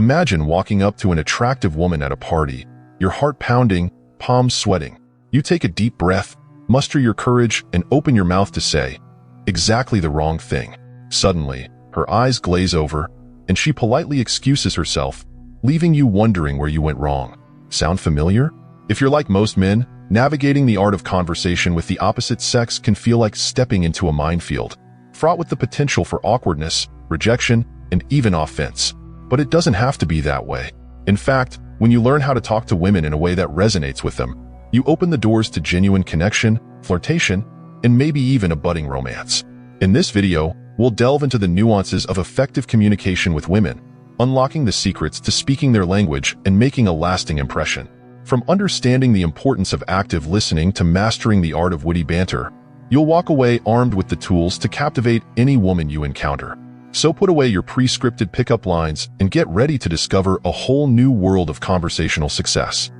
Imagine walking up to an attractive woman at a party, your heart pounding, palms sweating. You take a deep breath, muster your courage, and open your mouth to say exactly the wrong thing. Suddenly, her eyes glaze over, and she politely excuses herself, leaving you wondering where you went wrong. Sound familiar? If you're like most men, navigating the art of conversation with the opposite sex can feel like stepping into a minefield, fraught with the potential for awkwardness, rejection, and even offense. But it doesn't have to be that way. In fact, when you learn how to talk to women in a way that resonates with them, you open the doors to genuine connection, flirtation, and maybe even a budding romance. In this video, we'll delve into the nuances of effective communication with women, unlocking the secrets to speaking their language and making a lasting impression. From understanding the importance of active listening to mastering the art of witty banter, you'll walk away armed with the tools to captivate any woman you encounter. So put away your pre-scripted pickup lines and get ready to discover a whole new world of conversational success.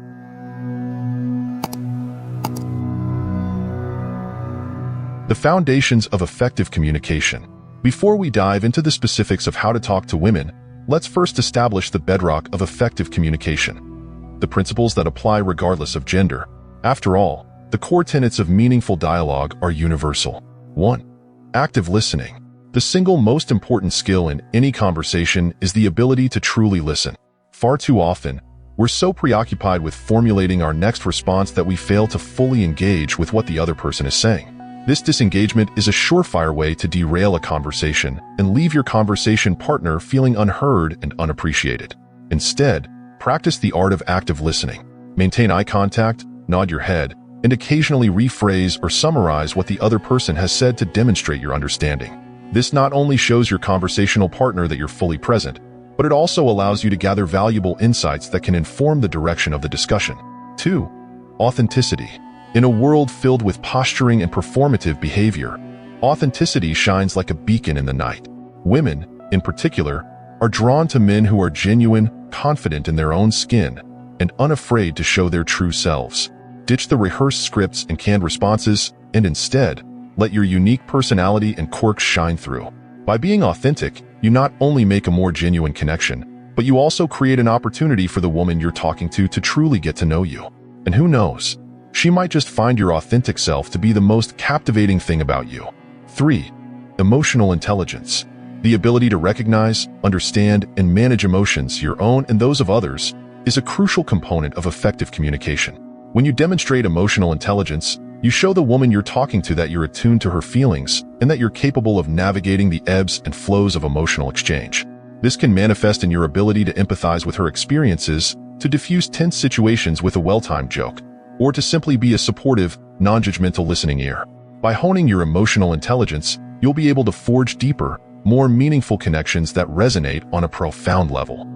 The foundations of effective communication. Before we dive into the specifics of how to talk to women, let's first establish the bedrock of effective communication, the principles that apply regardless of gender. After all, the core tenets of meaningful dialogue are universal. 1. Active listening. The single most important skill in any conversation is the ability to truly listen. Far too often, we're so preoccupied with formulating our next response that we fail to fully engage with what the other person is saying. This disengagement is a surefire way to derail a conversation and leave your conversation partner feeling unheard and unappreciated. Instead, practice the art of active listening. Maintain eye contact, nod your head, and occasionally rephrase or summarize what the other person has said to demonstrate your understanding. This not only shows your conversational partner that you're fully present, but it also allows you to gather valuable insights that can inform the direction of the discussion. 2. Authenticity. In a world filled with posturing and performative behavior, authenticity shines like a beacon in the night. Women, in particular, are drawn to men who are genuine, confident in their own skin, and unafraid to show their true selves. Ditch the rehearsed scripts and canned responses, and instead, let your unique personality and quirks shine through. By being authentic, you not only make a more genuine connection, but you also create an opportunity for the woman you're talking to truly get to know you. And who knows? She might just find your authentic self to be the most captivating thing about you. 3. Emotional intelligence. The ability to recognize, understand, and manage emotions, your own and those of others, is a crucial component of effective communication. When you demonstrate emotional intelligence, you show the woman you're talking to that you're attuned to her feelings and that you're capable of navigating the ebbs and flows of emotional exchange. This can manifest in your ability to empathize with her experiences, to diffuse tense situations with a well-timed joke, or to simply be a supportive, non-judgmental listening ear. By honing your emotional intelligence, you'll be able to forge deeper, more meaningful connections that resonate on a profound level.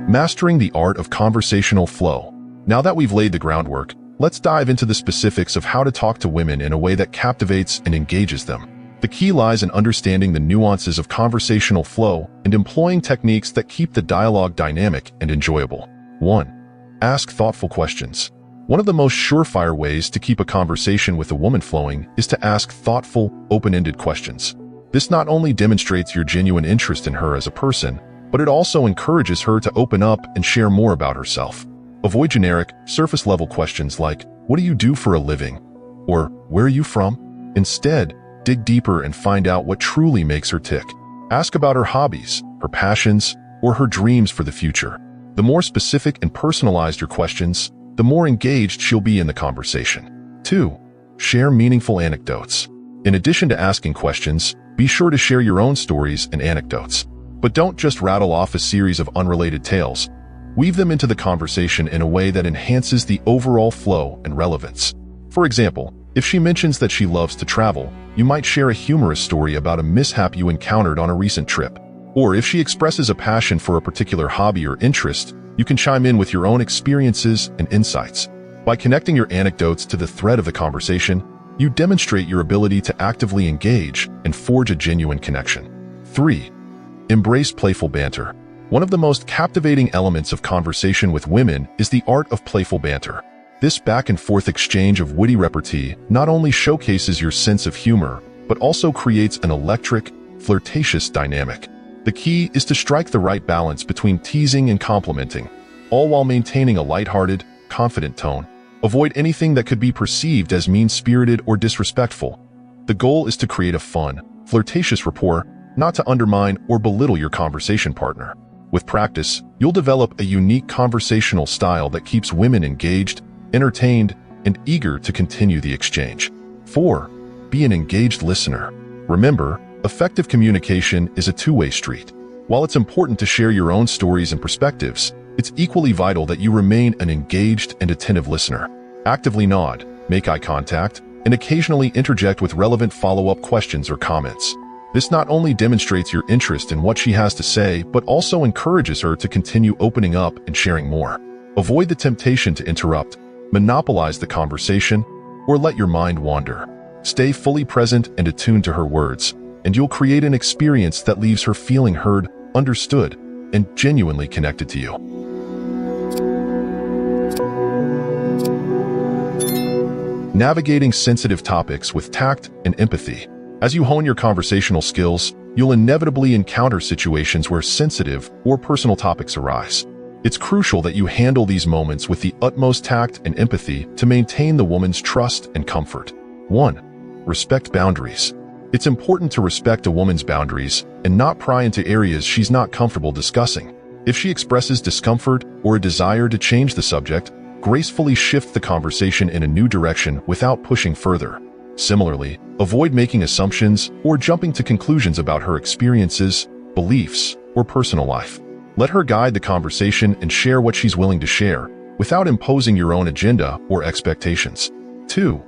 Mastering the art of conversational flow. Now that we've laid the groundwork, let's dive into the specifics of how to talk to women in a way that captivates and engages them. The key lies in understanding the nuances of conversational flow and employing techniques that keep the dialogue dynamic and enjoyable. 1. Ask thoughtful questions. One of the most surefire ways to keep a conversation with a woman flowing is to ask thoughtful, open-ended questions. This not only demonstrates your genuine interest in her as a person, but it also encourages her to open up and share more about herself. Avoid generic, surface-level questions like, "What do you do for a living?" or "Where are you from?" Instead, dig deeper and find out what truly makes her tick. Ask about her hobbies, her passions, or her dreams for the future. The more specific and personalized your questions, the more engaged she'll be in the conversation. 2. Share meaningful anecdotes. In addition to asking questions, be sure to share your own stories and anecdotes. But don't just rattle off a series of unrelated tales. Weave them into the conversation in a way that enhances the overall flow and relevance. For example, if she mentions that she loves to travel, you might share a humorous story about a mishap you encountered on a recent trip. Or if she expresses a passion for a particular hobby or interest, you can chime in with your own experiences and insights. By connecting your anecdotes to the thread of the conversation, you demonstrate your ability to actively engage and forge a genuine connection. 3. Embrace playful banter. One of the most captivating elements of conversation with women is the art of playful banter. This back-and-forth exchange of witty repartee not only showcases your sense of humor, but also creates an electric, flirtatious dynamic. The key is to strike the right balance between teasing and complimenting, all while maintaining a lighthearted, confident tone. Avoid anything that could be perceived as mean-spirited or disrespectful. The goal is to create a fun, flirtatious rapport, not to undermine or belittle your conversation partner. With practice, you'll develop a unique conversational style that keeps women engaged, entertained, and eager to continue the exchange. 4. Be an engaged listener. Remember, effective communication is a two-way street. While it's important to share your own stories and perspectives, it's equally vital that you remain an engaged and attentive listener. Actively nod, make eye contact, and occasionally interject with relevant follow-up questions or comments. This not only demonstrates your interest in what she has to say, but also encourages her to continue opening up and sharing more. Avoid the temptation to interrupt, monopolize the conversation, or let your mind wander. Stay fully present and attuned to her words, and you'll create an experience that leaves her feeling heard, understood, and genuinely connected to you. Navigating sensitive topics with tact and empathy. As you hone your conversational skills, you'll inevitably encounter situations where sensitive or personal topics arise. It's crucial that you handle these moments with the utmost tact and empathy to maintain the woman's trust and comfort. 1. Respect boundaries. It's important to respect a woman's boundaries and not pry into areas she's not comfortable discussing. If she expresses discomfort or a desire to change the subject, gracefully shift the conversation in a new direction without pushing further. Similarly, avoid making assumptions or jumping to conclusions about her experiences, beliefs, or personal life. Let her guide the conversation and share what she's willing to share, without imposing your own agenda or expectations. 2.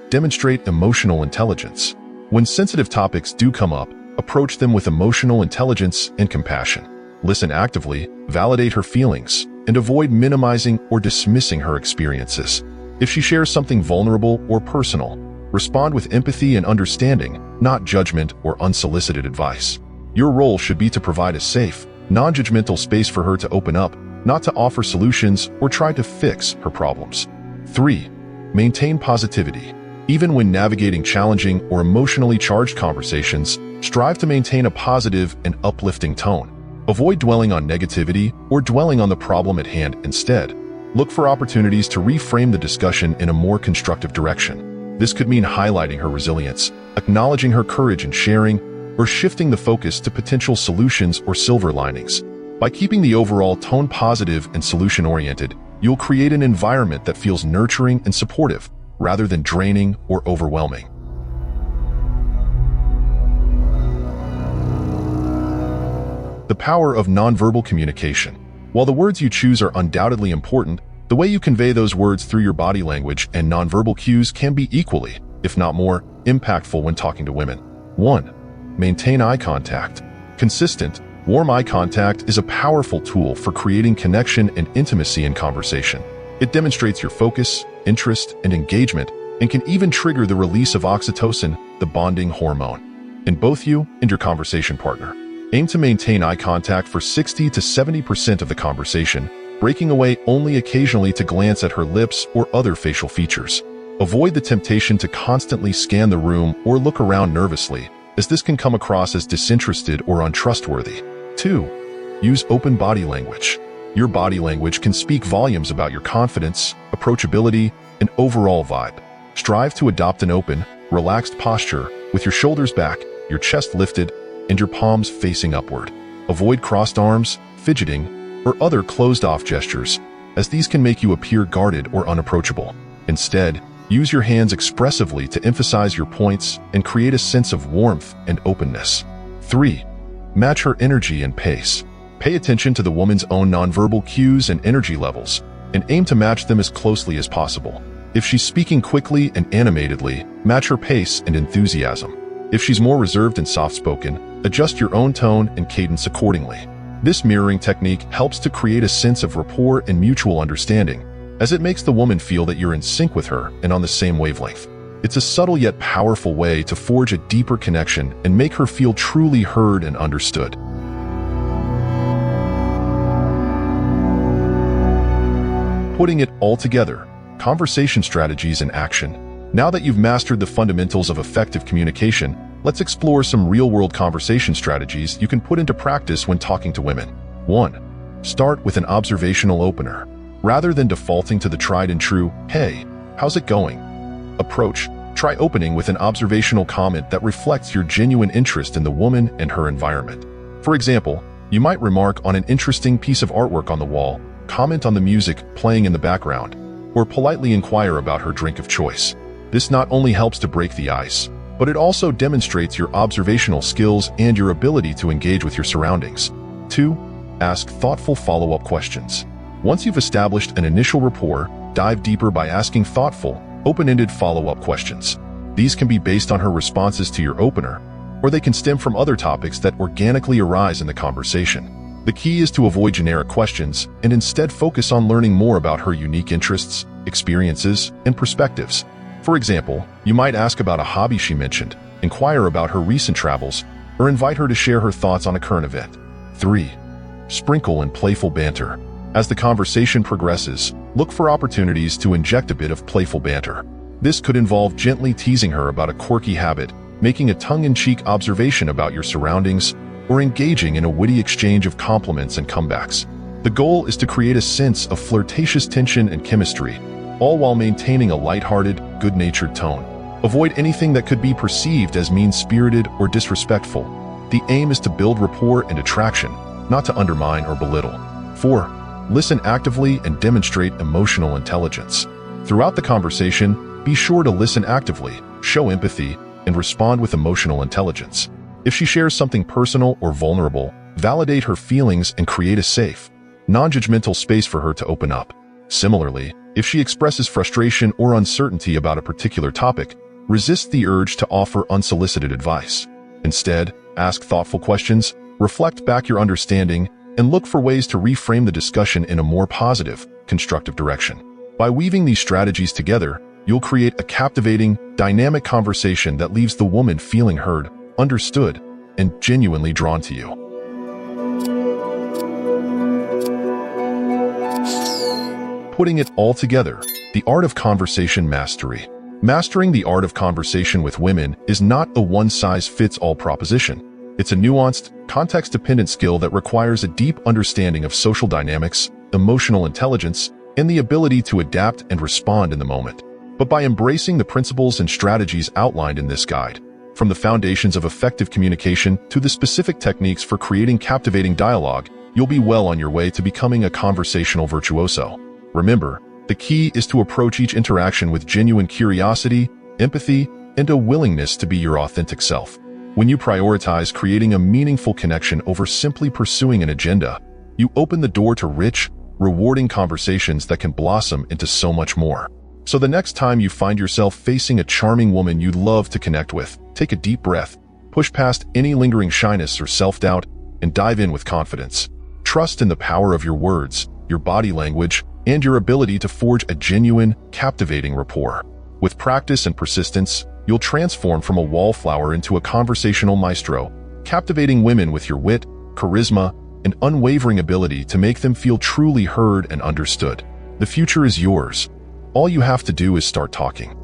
Demonstrate emotional intelligence. When sensitive topics do come up, approach them with emotional intelligence and compassion. Listen actively, validate her feelings, and avoid minimizing or dismissing her experiences. If she shares something vulnerable or personal, respond with empathy and understanding, not judgment or unsolicited advice. Your role should be to provide a safe, non-judgmental space for her to open up, not to offer solutions or try to fix her problems. 3. Maintain positivity. Even when navigating challenging or emotionally charged conversations, strive to maintain a positive and uplifting tone. Avoid dwelling on negativity or dwelling on the problem at hand instead. Look for opportunities to reframe the discussion in a more constructive direction. This could mean highlighting her resilience, acknowledging her courage in sharing, or shifting the focus to potential solutions or silver linings. By keeping the overall tone positive and solution-oriented, you'll create an environment that feels nurturing and supportive, rather than draining or overwhelming. The power of nonverbal communication. While the words you choose are undoubtedly important, the way you convey those words through your body language and nonverbal cues can be equally, if not more, impactful when talking to women. 1. Maintain eye contact. Consistent, warm eye contact is a powerful tool for creating connection and intimacy in conversation. It demonstrates your focus, interest, and engagement, and can even trigger the release of oxytocin, the bonding hormone, in both you and your conversation partner. Aim to maintain eye contact for 60 to 70% of the conversation, breaking away only occasionally to glance at her lips or other facial features. Avoid the temptation to constantly scan the room or look around nervously, as this can come across as disinterested or untrustworthy. 2. Use open body language. Your body language can speak volumes about your confidence, approachability, and overall vibe. Strive to adopt an open, relaxed posture with your shoulders back, your chest lifted, and your palms facing upward. Avoid crossed arms, fidgeting, or other closed-off gestures, as these can make you appear guarded or unapproachable. Instead, use your hands expressively to emphasize your points and create a sense of warmth and openness. 3. Match her energy and pace. Pay attention to the woman's own nonverbal cues and energy levels, and aim to match them as closely as possible. If she's speaking quickly and animatedly, match her pace and enthusiasm. If she's more reserved and soft-spoken, adjust your own tone and cadence accordingly. This mirroring technique helps to create a sense of rapport and mutual understanding, as it makes the woman feel that you're in sync with her and on the same wavelength. It's a subtle yet powerful way to forge a deeper connection and make her feel truly heard and understood. Putting it all together, conversation strategies in action. Now that you've mastered the fundamentals of effective communication, Let's explore some real-world conversation strategies you can put into practice when talking to women. 1. Start with an observational opener. Rather than defaulting to the tried and true, "Hey, how's it going?" approach, try opening with an observational comment that reflects your genuine interest in the woman and her environment. For example, you might remark on an interesting piece of artwork on the wall, comment on the music playing in the background, or politely inquire about her drink of choice. This not only helps to break the ice, but it also demonstrates your observational skills and your ability to engage with your surroundings. 2. Ask thoughtful follow-up questions. Once you've established an initial rapport, dive deeper by asking thoughtful, open-ended follow-up questions. These can be based on her responses to your opener, or they can stem from other topics that organically arise in the conversation. The key is to avoid generic questions and instead focus on learning more about her unique interests, experiences, and perspectives. For example, you might ask about a hobby she mentioned, inquire about her recent travels, or invite her to share her thoughts on a current event. 3. Sprinkle in playful banter. As the conversation progresses, look for opportunities to inject a bit of playful banter. This could involve gently teasing her about a quirky habit, making a tongue-in-cheek observation about your surroundings, or engaging in a witty exchange of compliments and comebacks. The goal is to create a sense of flirtatious tension and chemistry, all while maintaining a lighthearted, good-natured tone. Avoid anything that could be perceived as mean-spirited or disrespectful. The aim is to build rapport and attraction, not to undermine or belittle. 4. Listen actively and demonstrate emotional intelligence. Throughout the conversation, be sure to listen actively, show empathy, and respond with emotional intelligence. If she shares something personal or vulnerable, validate her feelings and create a safe, non-judgmental space for her to open up. Similarly, if she expresses frustration or uncertainty about a particular topic, resist the urge to offer unsolicited advice. Instead, ask thoughtful questions, reflect back your understanding, and look for ways to reframe the discussion in a more positive, constructive direction. By weaving these strategies together, you'll create a captivating, dynamic conversation that leaves the woman feeling heard, understood, and genuinely drawn to you. Putting it all together, the art of conversation mastery. Mastering the art of conversation with women is not a one-size-fits-all proposition. It's a nuanced, context-dependent skill that requires a deep understanding of social dynamics, emotional intelligence, and the ability to adapt and respond in the moment. But by embracing the principles and strategies outlined in this guide, from the foundations of effective communication to the specific techniques for creating captivating dialogue, you'll be well on your way to becoming a conversational virtuoso. Remember, the key is to approach each interaction with genuine curiosity, empathy, and a willingness to be your authentic self. When you prioritize creating a meaningful connection over simply pursuing an agenda, you open the door to rich, rewarding conversations that can blossom into so much more. So the next time you find yourself facing a charming woman you'd love to connect with, take a deep breath, push past any lingering shyness or self-doubt, and dive in with confidence. Trust in the power of your words, your body language, and your ability to forge a genuine, captivating rapport. With practice and persistence, you'll transform from a wallflower into a conversational maestro, captivating women with your wit, charisma, and unwavering ability to make them feel truly heard and understood. The future is yours. All you have to do is start talking.